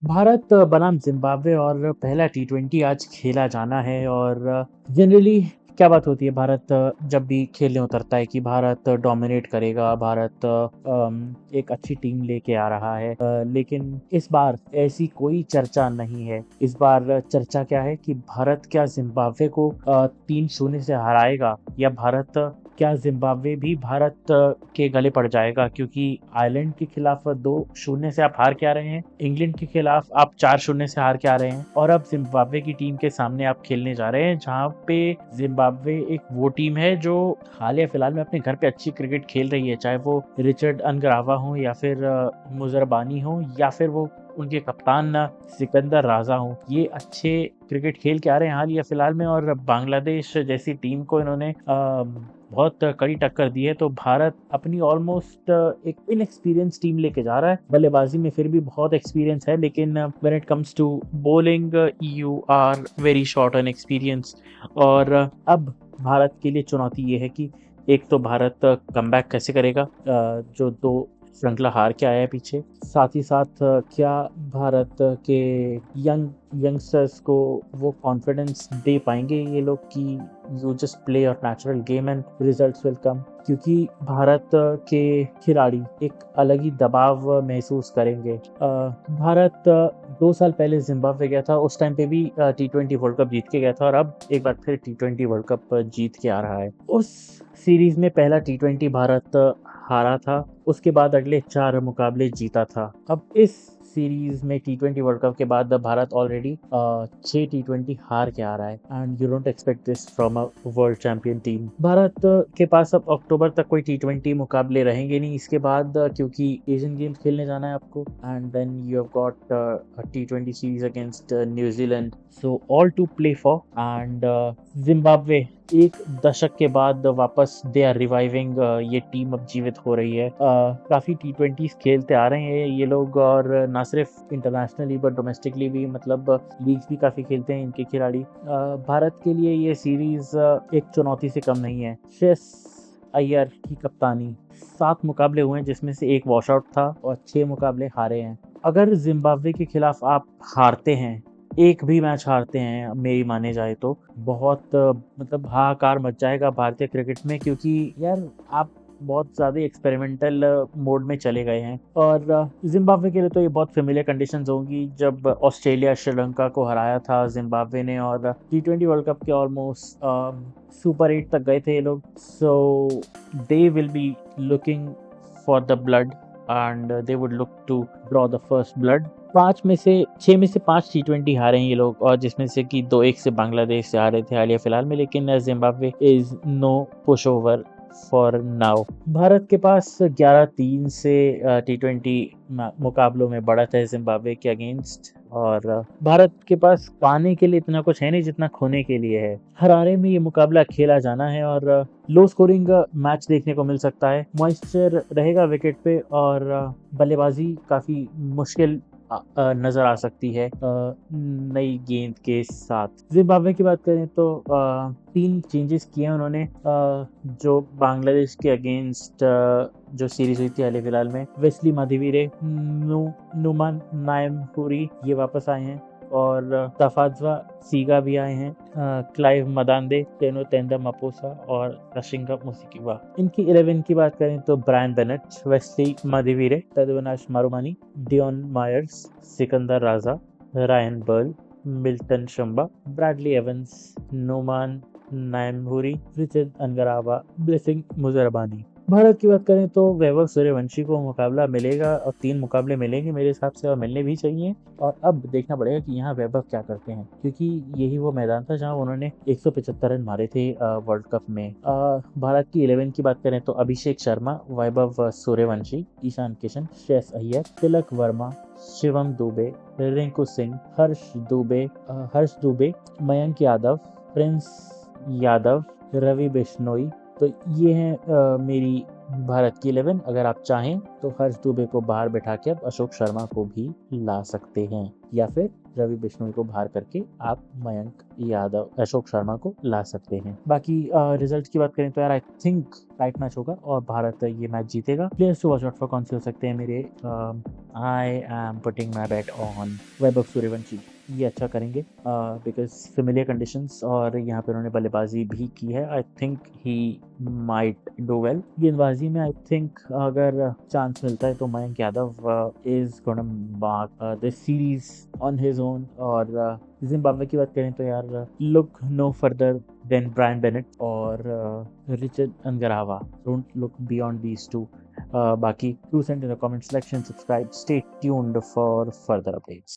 भारत बनाम जिम्बाब्वे और पहला टी20 आज खेला जाना है। और जनरली क्या बात होती है, भारत जब भी खेलने उतरता है कि भारत डोमिनेट करेगा, भारत एक अच्छी टीम लेके आ रहा है। लेकिन इस बार ऐसी कोई चर्चा नहीं है। इस बार चर्चा क्या है कि भारत क्या जिम्बाब्वे को 3-0 से हराएगा, या भारत क्या जिम्बाब्वे भी भारत के गले पड़ जाएगा, क्योंकि आयरलैंड के खिलाफ 2-0 से आप हार के आ रहे हैं, इंग्लैंड के खिलाफ आप 4-0 से हार के आ रहे हैं, और अब जिम्बाब्वे की टीम के सामने आप खेलने जा रहे हैं, जहां पे जिम्बाब्वे एक वो टीम है जो हाल फिलहाल में अपने घर पे अच्छी क्रिकेट खेल रही है, चाहे वो रिचर्ड अनगरावा हो, या फिर मुजरबानी हो, या फिर वो उनके कप्तान सिकंदर राजा हो। ये अच्छे क्रिकेट खेल के आ रहे हैं हाल या फिलहाल में, और बांग्लादेश जैसी टीम को इन्होंने बहुत कड़ी टक्कर दी है। तो भारत अपनी ऑलमोस्ट एक इनएक्सपीरियंस टीम लेके जा रहा है। बल्लेबाजी में फिर भी बहुत एक्सपीरियंस है, लेकिन when it comes to bowling you are very short on experience. और अब भारत के लिए चुनौती ये है कि एक तो भारत कमबैक कैसे करेगा, जो दो श्रृंखला हार के आया है पीछे। साथ ही साथ क्या भारत के यंगस्टर्स को वो कॉन्फिडेंस दे पाएंगे ये लोग कि you just play your natural game and results will come. क्योंकि भारत के खिलाड़ी एक अलग ही दबाव महसूस करेंगे। भारत 2 साल पहले जिम्बाब्वे गया था, उस टाइम पे भी टी20 वर्ल्ड कप जीत के गया था, और अब एक बार फिर टी20 वर्ल्ड कप जीत के आ रहा है। उस सीरीज में पहला टी20 भारत हारा था, उसके बाद अगले 4 मुकाबले जीता था। अब इस सीरीज में टी20 वर्ल्ड कप के बाद भारत ऑलरेडी 6 टी20 हार के आ रहा है, and you don't expect this from a world champion team. Bharat के पास अब अक्टूबर तक कोई टी20 मुकाबले रहेंगे नहीं इसके बाद, क्योंकि एशियन गेम्स खेलने जाना है आपको, and then you have got टी20 series against New Zealand, so all to play for. And Zimbabwe एक दशक के बाद वापस दे आर रिवाइविंग, ये टीम अब जीवित हो रही है। काफ़ी टी20 खेलते आ रहे हैं ये लोग, और ना सिर्फ इंटरनेशनली बट डोमेस्टिकली भी, मतलब लीग्स भी काफ़ी खेलते हैं इनके खिलाड़ी। भारत के लिए ये सीरीज एक चुनौती से कम नहीं है। श्रेयस अय्यर की कप्तानी, 7 मुकाबले हुए हैं जिसमें से एक वॉश आउट था, और 6 मुकाबले हारे हैं। अगर जिम्बाब्वे के खिलाफ आप हारते हैं, एक भी मैच हारते हैं मेरी माने जाए, तो बहुत मतलब हाहाकार मच जाएगा भारतीय क्रिकेट में, क्योंकि यार आप बहुत ज़्यादा एक्सपेरिमेंटल मोड में चले गए हैं। और जिम्बाब्वे के लिए तो ये बहुत फेमिलियर कंडीशंस होंगी, जब ऑस्ट्रेलिया श्रीलंका को हराया था जिम्बाब्वे ने, और टी20 वर्ल्ड कप के ऑलमोस्ट सुपर 8 तक गए थे ये लोग। So they will be looking for the blood, and they would look to draw the first blood. 6 में से 5 टी20 हारे हैं ये लोग, और जिसमें से कि 2-1 से बांग्लादेश से हारे थे हालिया फिलहाल में, लेकिन Zimbabwe is no pushover for now. Bharat के पास 11-3 से टी20 मुकाबलों में बढ़त है जिम्बाब्वे के अगेंस्ट, और भारत के पास पाने के लिए इतना कुछ है नहीं जितना खोने के लिए है। हरारे में ये मुकाबला खेला जाना है, और लो स्कोरिंग मैच देखने को मिल सकता है। मॉइस्चर रहेगा विकेट पे, और बल्लेबाजी काफ़ी मुश्किल नज़र आ सकती है नई गेंद के साथ। जिम्बाब्वे की बात करें तो 3 चेंजेस किए हैं उन्होंने, जो बांग्लादेश के अगेंस्ट जो सीरीज हुई थी हाल फिलहाल में। वेस्ली माधीवीरे, नुमान नायमपुरी ये वापस आए हैं, और तफाज्वा सीगा भी आए हैं। क्लाइव मदांदे, टेनो तेंदा मपोसा और रशिंगा मुसिकिवा। इनकी 11 की बात करें तो Brian Bennett, Wesley Madhevere, Tadiwanashe Marumani, Dion Myers, Sikandar Raza, Ryan Burl, Milton Shumba, Bradley Evans, Newman Nyamhuri, Richard Ngarava, Blessing Muzarabani. Bharat की बात करें तो वैभव सूर्यवंशी को मुकाबला मिलेगा, और 3 मुकाबले मिलेंगे मेरे हिसाब से, और मिलने भी चाहिए। और अब देखना पड़ेगा कि यहाँ वैभव क्या करते हैं, क्योंकि यही वो मैदान था जहाँ उन्होंने 175 रन मारे थे वर्ल्ड कप में। भारत की 11 की बात करें तो अभिषेक शर्मा, वैभव सूर्यवंशी, ईशान किशन, श्रेयस अय्यर, तिलक वर्मा, शिवम दुबे, रिंकू सिंह, हर्ष दुबे, मयंक यादव, प्रिंस यादव, रवि बिश्नोई। तो ये है मेरी भारत की 11। अगर आप चाहें तो हर्ष दुबे को बाहर बैठा के आप अशोक शर्मा को भी ला सकते हैं, या फिर रवि बिश्नोई को बाहर करके आप मयंक यादव, अशोक शर्मा को ला सकते हैं। बाकी रिजल्ट की बात करें तो यार आई थिंक टाइट मैच होगा, और भारत ये मैच जीतेगा। Players to watch out for कौन से हो सकते हैं मेरे I am putting my bet on Vaibhav Suryavanshi. ये अच्छा करेंगे बिकॉज फेमिलियर कंडीशंस और यहाँ पे उन्होंने बल्लेबाजी भी की है। I think he might do well. गेंदबाजी में आई थिंक अगर चांस मिलता है तो Mayank Yadav is gonna mark this series on his own. और जिम्बाब्वे की बात करें तो यार look no further than Brian Bennett और Richard Ngarava. Don't look beyond these two. बाकी do send in the comment section, subscribe, stay tuned for further updates.